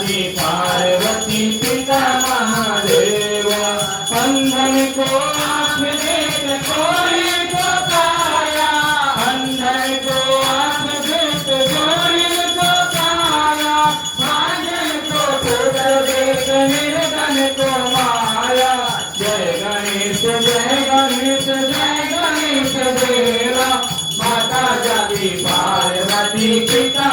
जाति पार्वती पिता महादेव। अंधन को आँख देख कोई को काया, अंधन को आँख देख कोई को काया, भाजन को खुद देख निर्धन को माया। जय गणेश जय गणेश जय गणेश देवा, माता जाति पार्वती पिता